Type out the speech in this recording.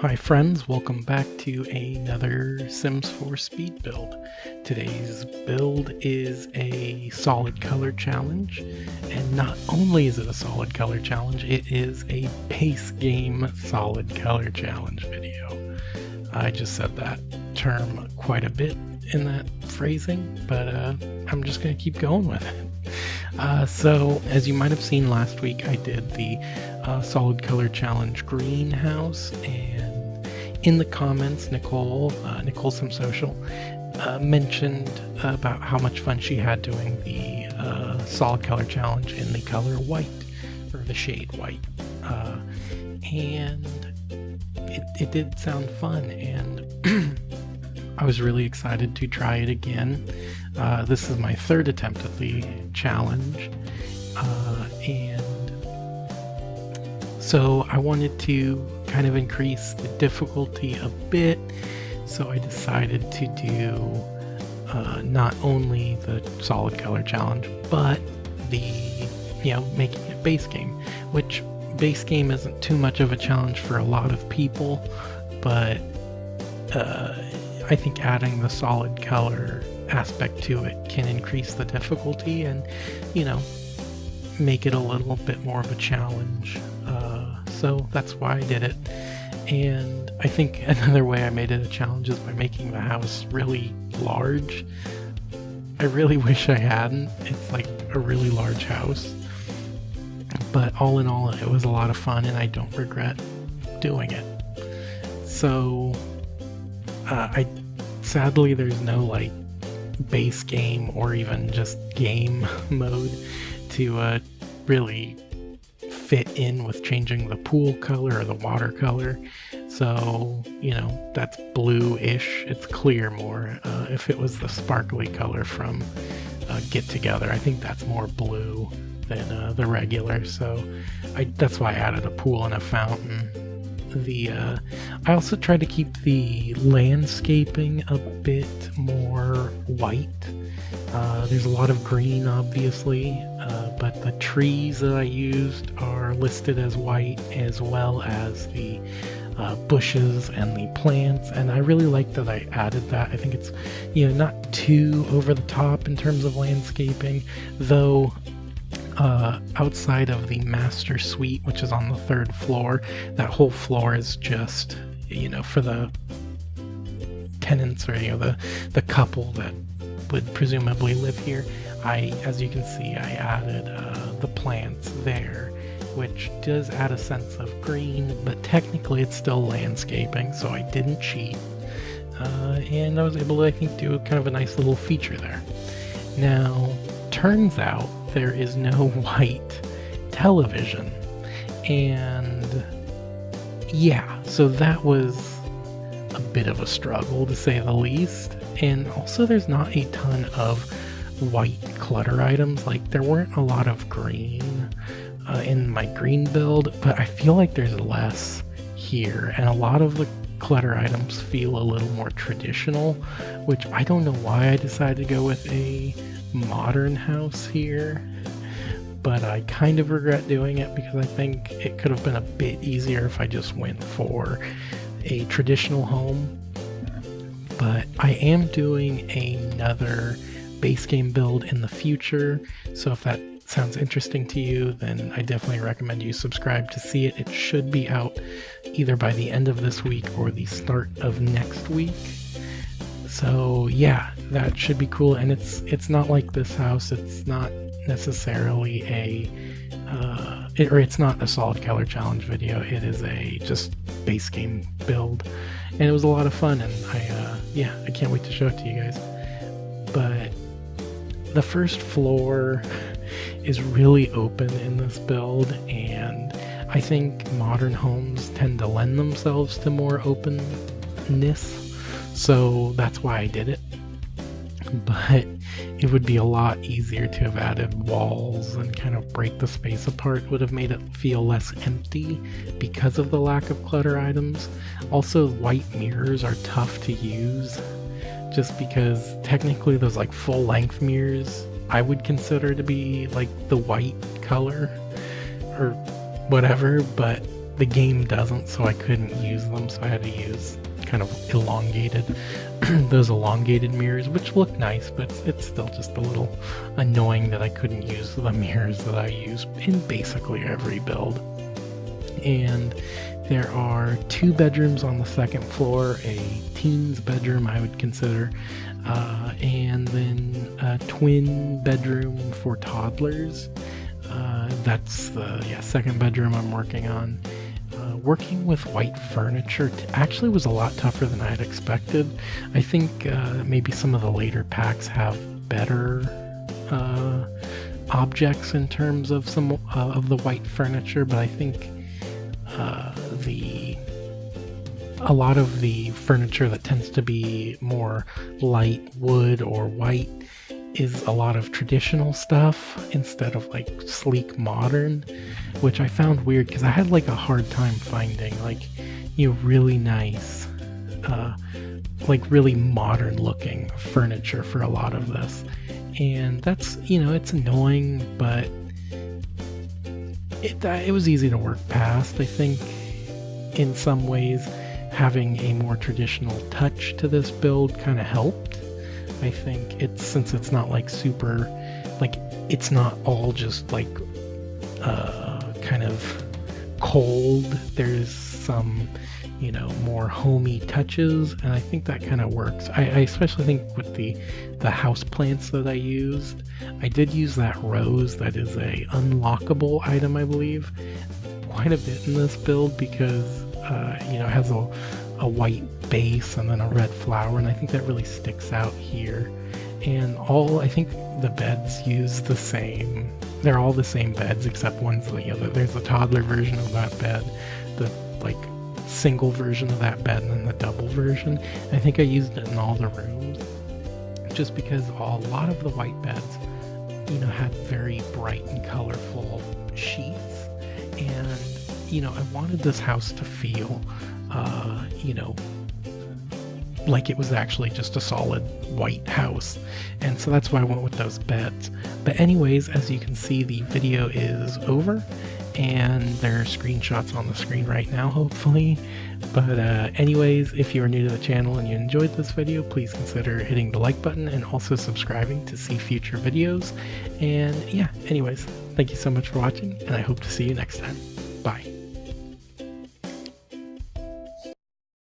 Hi friends, welcome back to another Sims 4 speed build. Today's build is a solid color challenge, and not only is it a solid color challenge, it is a base game solid color challenge video. I just said that term quite a bit in that phrasing, but I'm just going to keep going with it. So as you might have seen last week, I did the solid color challenge greenhouse, and in the comments, Nicole TheSimSanctuary, mentioned about how much fun she had doing the solid color challenge in the color white, or the shade white, and it did sound fun, and I was really excited to try it again. This is my third attempt at the challenge, and so I wanted to kind of increase the difficulty a bit, so I decided to do not only the solid color challenge, but the, making it base game, which base game isn't too much of a challenge for a lot of people, but I think adding the solid color aspect to it can increase the difficulty and, make it a little bit more of a challenge. So that's why I did it. And I think another way I made it a challenge is by making the house really large. I really wish I hadn't. It's like a really large house. But all in all, it was a lot of fun, and I don't regret doing it. So sadly there's no like base game or even just game mode to really fit in with changing the pool color or the water color. So that's bluish, it's clear more. If it was the sparkly color from Get Together, I think that's more blue than the regular, so that's why I added a pool and a fountain. I also tried to keep the landscaping a bit more white. There's a lot of green, obviously, but the trees that I used are listed as white, as well as the bushes and the plants, and I really like that I added that. I think it's not too over the top in terms of landscaping, though. Outside of the master suite, which is on the 3rd floor, that whole floor is just for the tenants, or the couple that would presumably live here. As you can see, I added the plants there, which does add a sense of green, but technically it's still landscaping, so I didn't cheat, and I was able to, I think, do kind of a nice little feature there. Now, turns out there is no white television, and so that was a bit of a struggle, to say the least. And also there's not a ton of white clutter items. Like, there weren't a lot of green in my green build, but I feel like there's less here, and a lot of the clutter items feel a little more traditional, which I don't know why I decided to go with a modern house here, but I kind of regret doing it because I think it could have been a bit easier if I just went for a traditional home. But I am doing another base game build in the future, so if that sounds interesting to you, then I definitely recommend you subscribe to see it. It should be out either by the end of this week or the start of next week. So yeah, that should be cool. And it's not like this house, it's not necessarily it's not a solid color challenge video. It is a just base game build, and it was a lot of fun, and I can't wait to show it to you guys. But the first floor is really open in this build, and I think modern homes tend to lend themselves to more openness, so that's why I did it. But it would be a lot easier to have added walls and kind of break the space apart. Would have made it feel less empty because of the lack of clutter items. Also, white mirrors are tough to use, just because technically those like full length mirrors I would consider to be like the white color or whatever, but the game doesn't, so I couldn't use them, so I had to use kind of elongated, those elongated mirrors, which look nice, but it's still just a little annoying that I couldn't use the mirrors that I use in basically every build. And there are 2 bedrooms on the 2nd floor, a teen's bedroom I would consider, and then a twin bedroom for toddlers. That's the 2nd bedroom I'm working on. Working with white furniture actually was a lot tougher than I had expected. I think maybe some of the later packs have better objects in terms of some of the white furniture, but I think a lot of the furniture that tends to be more light wood or white is a lot of traditional stuff instead of like sleek modern, which I found weird because I had like a hard time finding like, you know, really nice like really modern looking furniture for a lot of this. And that's, you know, it's annoying, but it was easy to work past. I think in some ways having a more traditional touch to this build kind of helped. I think since it's not like super, like it's not all just like kind of cold. There's some, you know, more homey touches, and I think that kind of works. I especially think with the house plants that I used, I did use that rose that is a unlockable item, I believe, quite a bit in this build because you know, it has a white base and then a red flower, and I think that really sticks out here. And I think the beds use the same. They're all the same beds except one's, you know, there's a toddler version of that bed, the like single version of that bed, and then the double version. I think I used it in all the rooms just because a lot of the white beds, you know, had very bright and colorful sheets, and you know, I wanted this house to feel you know, like it was actually just a solid white house, and so that's why I went with those beds. But anyways, as you can see, the video is over and there are screenshots on the screen right now, hopefully. But anyways, if you are new to the channel and you enjoyed this video, please consider hitting the like button and also subscribing to see future videos. And yeah, anyways, thank you so much for watching, and I hope to see you next time. Bye.